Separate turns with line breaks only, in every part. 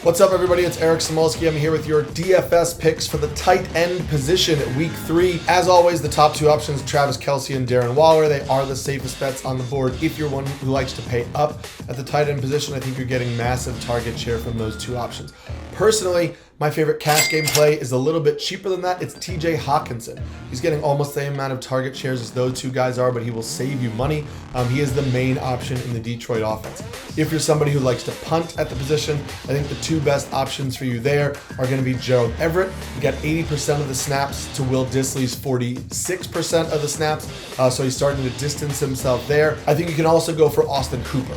What's up, everybody? It's Eric Samolsky. I'm here with your DFS picks for the tight end position at week 3. As always, the top two options, Travis Kelce and Darren Waller, they are the safest bets on the board. If you're one who likes to pay up at the tight end position, I think you're getting massive target share from those two options. Personally, my favorite cash game play is a little bit cheaper than that. It's TJ Hawkinson. He's getting almost the same amount of target shares as those two guys are, but he will save you money. He is the main option in the Detroit offense. If you're somebody who likes to punt at the position, I think the two best options for you there are going to be Gerald Everett. He got 80% of the snaps to Will Dissly's 46% of the snaps, so he's starting to distance himself there. I think you can also go for Austin Cooper.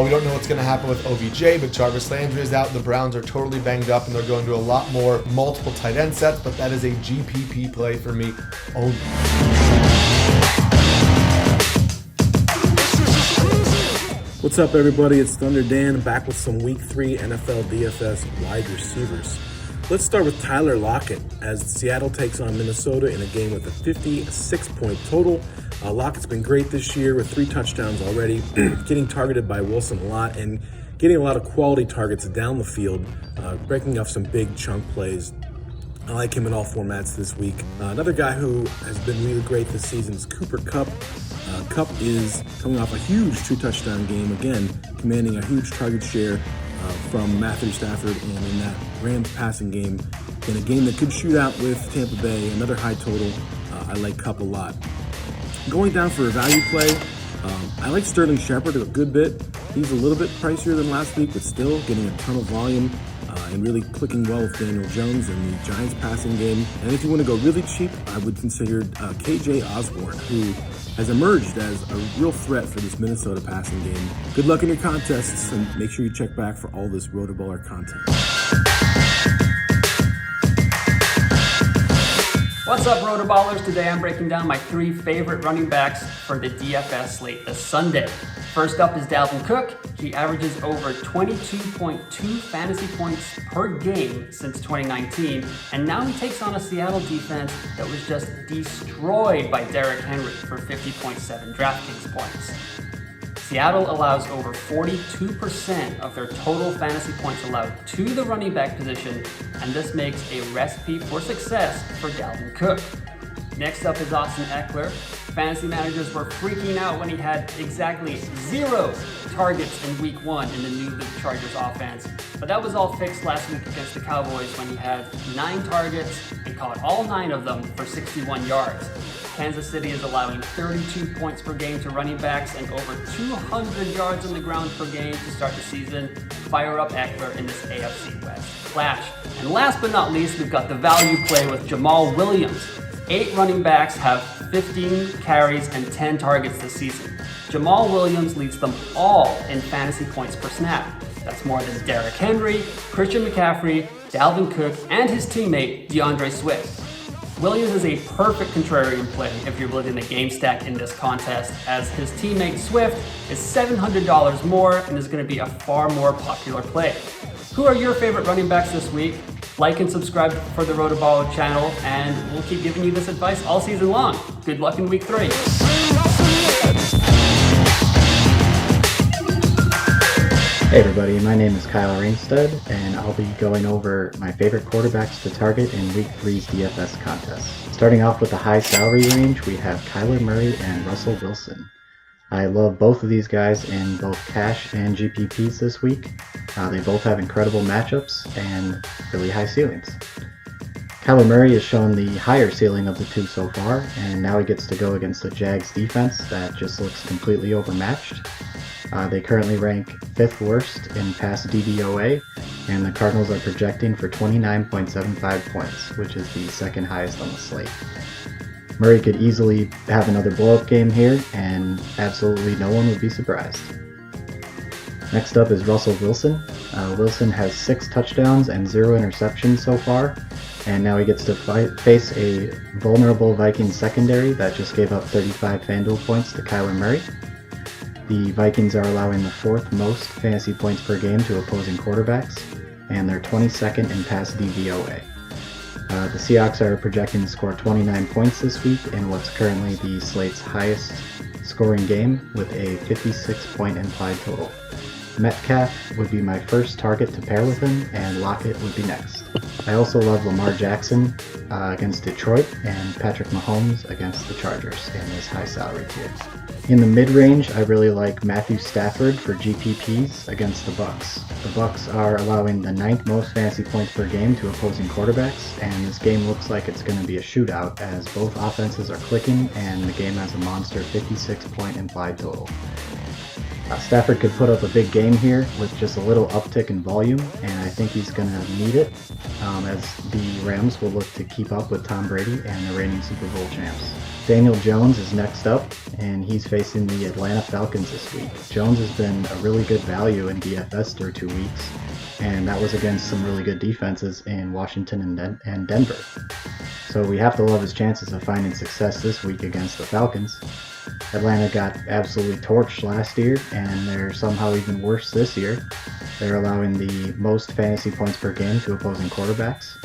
We don't know what's going to happen with OBJ, but Jarvis Landry is out. The Browns are totally banged up, and they're going to a lot more multiple tight end sets, but that is a GPP play for me only.
What's up, everybody? It's Thunder Dan back with some Week 3 NFL DFS wide receivers. Let's start with Tyler Lockett as Seattle takes on Minnesota in a game with a 56-point total. Lockett's been great this year with 3 touchdowns already, getting targeted by Wilson a lot and getting a lot of quality targets down the field, breaking off some big chunk plays. I like him in all formats this week. Another guy who has been really great this season is Cooper Kupp. Kupp is coming off a huge 2-touchdown game, again, commanding a huge target share from Matthew Stafford, and in that Rams passing game, in a game that could shoot out with Tampa Bay, another high total. I like Kupp a lot. Going down for a value play, I like Sterling Shepard a good bit. He's a little bit pricier than last week, but still getting a ton of volume and really clicking well with Daniel Jones in the Giants passing game. And if you want to go really cheap, I would consider KJ Osborne, who has emerged as a real threat for this Minnesota passing game. Good luck in your contests, and make sure you check back for all this RotoBaller content.
What's up, RotoBallers? Today I'm breaking down my 3 favorite running backs for the DFS slate this Sunday. First up is Dalvin Cook. He averages over 22.2 fantasy points per game since 2019, and now he takes on a Seattle defense that was just destroyed by Derrick Henry for 50.7 DraftKings points. Seattle allows over 42% of their total fantasy points allowed to the running back position, and this makes a recipe for success for Dalvin Cook. Next up is Austin Eckler. Fantasy managers were freaking out when he had exactly 0 targets in week 1 in the new Luke Chargers offense, but that was all fixed last week against the Cowboys when he had 9 targets and caught all 9 of them for 61 yards. Kansas City is allowing 32 points per game to running backs and over 200 yards on the ground per game to start the season. Fire up Eckler in this AFC West clash. And last but not least, we've got the value play with Jamal Williams. 8 running backs have 15 carries and 10 targets this season. Jamal Williams leads them all in fantasy points per snap. That's more than Derrick Henry, Christian McCaffrey, Dalvin Cook, and his teammate DeAndre Swift. Williams is a perfect contrarian play if you're building a game stack in this contest, as his teammate Swift is $700 more and is going to be a far more popular play. Who are your favorite running backs this week? Like and subscribe for the RotoBaller channel, and we'll keep giving you this advice all season long. Good luck in week 3.
Hey everybody, my name is Kyle Rainstead, and I'll be going over my favorite quarterbacks to target in Week 3's DFS contest. Starting off with the high salary range, we have Kyler Murray and Russell Wilson. I love both of these guys in both cash and GPPs this week. They both have incredible matchups and really high ceilings. Kyler Murray has shown the higher ceiling of the two so far, and now he gets to go against the Jags defense that just looks completely overmatched. They currently rank 5th worst in pass DVOA, and the Cardinals are projecting for 29.75 points, which is the 2nd highest on the slate. Murray could easily have another blow-up game here, and absolutely no one would be surprised. Next up is Russell Wilson. Wilson has 6 touchdowns and 0 interceptions so far, and now he gets to face a vulnerable Vikings secondary that just gave up 35 FanDuel points to Kyler Murray. The Vikings are allowing the 4th most fantasy points per game to opposing quarterbacks, and they're 22nd in pass DVOA. The Seahawks are projecting to score 29 points this week in what's currently the slate's highest scoring game with a 56-point implied total. Metcalf would be my first target to pair with him, and Lockett would be next. I also love Lamar Jackson against Detroit and Patrick Mahomes against the Chargers in this high salary tier. In the mid-range, I really like Matthew Stafford for GPPs against the Bucs. The Bucs are allowing the 9th most fantasy points per game to opposing quarterbacks, and this game looks like it's going to be a shootout as both offenses are clicking and the game has a monster 56-point implied total. Stafford could put up a big game here with just a little uptick in volume, and I think he's going to need it as the Rams will look to keep up with Tom Brady and the reigning Super Bowl champs. Daniel Jones is next up, and he's facing the Atlanta Falcons this week. Jones has been a really good value in DFS through 2 weeks, and that was against some really good defenses in Washington and Denver. So we have to love his chances of finding success this week against the Falcons. Atlanta got absolutely torched last year, and they're somehow even worse this year. They're allowing the most fantasy points per game to opposing quarterbacks,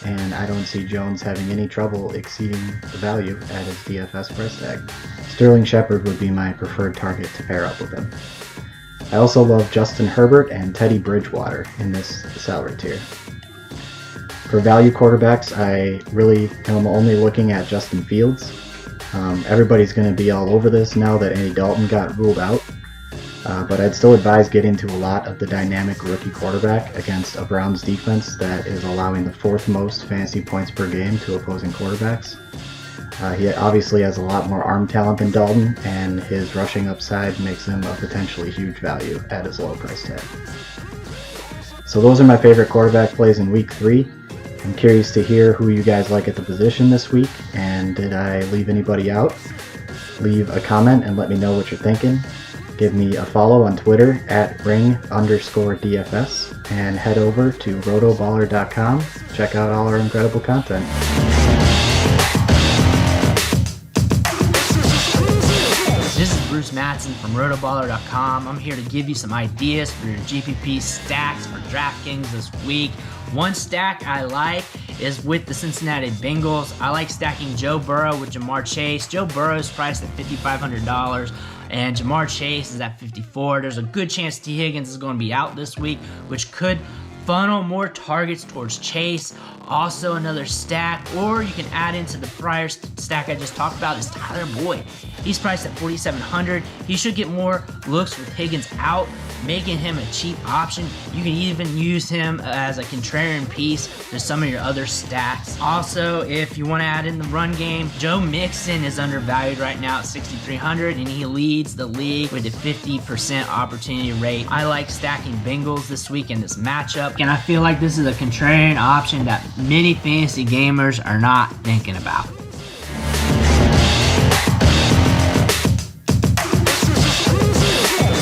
and I don't see Jones having any trouble exceeding the value at his DFS price tag. Sterling Shepard would be my preferred target to pair up with him. I also love Justin Herbert and Teddy Bridgewater in this salary tier. For value quarterbacks, I really am only looking at Justin Fields. Everybody's going to be all over this now that Andy Dalton got ruled out, but I'd still advise getting into a lot of the dynamic rookie quarterback against a Browns defense that is allowing the 4th most fantasy points per game to opposing quarterbacks. He obviously has a lot more arm talent than Dalton, and his rushing upside makes him a potentially huge value at his low price tag. So those are my favorite quarterback plays in week 3. I'm curious to hear who you guys like at the position this week, and did I leave anybody out? Leave a comment and let me know what you're thinking. Give me a follow on Twitter at ring_DFS, and head over to RotoBaller.com. Check out all our incredible content.
This is Bruce Mattson from RotoBaller.com. I'm here to give you some ideas for your GPP stacks for DraftKings this week. One stack I like is with the Cincinnati Bengals. I like stacking Joe Burrow with Jamar Chase. Joe Burrow is priced at $5,500 and Jamar Chase is at $54. There's a good chance T. Higgins is going to be out this week, which could funnel more targets towards Chase. Also another stack, or you can add into the prior stack I just talked about, is Tyler Boyd. He's priced at $4,700. He should get more looks with Higgins out, making him a cheap option. You can even use him as a contrarian piece to some of your other stacks. Also, if you want to add in the run game, Joe Mixon is undervalued right now at $6,300, and he leads the league with a 50% opportunity rate. I like stacking Bengals this week in this matchup, and I feel like this is a contrarian option that many fantasy gamers are not thinking about.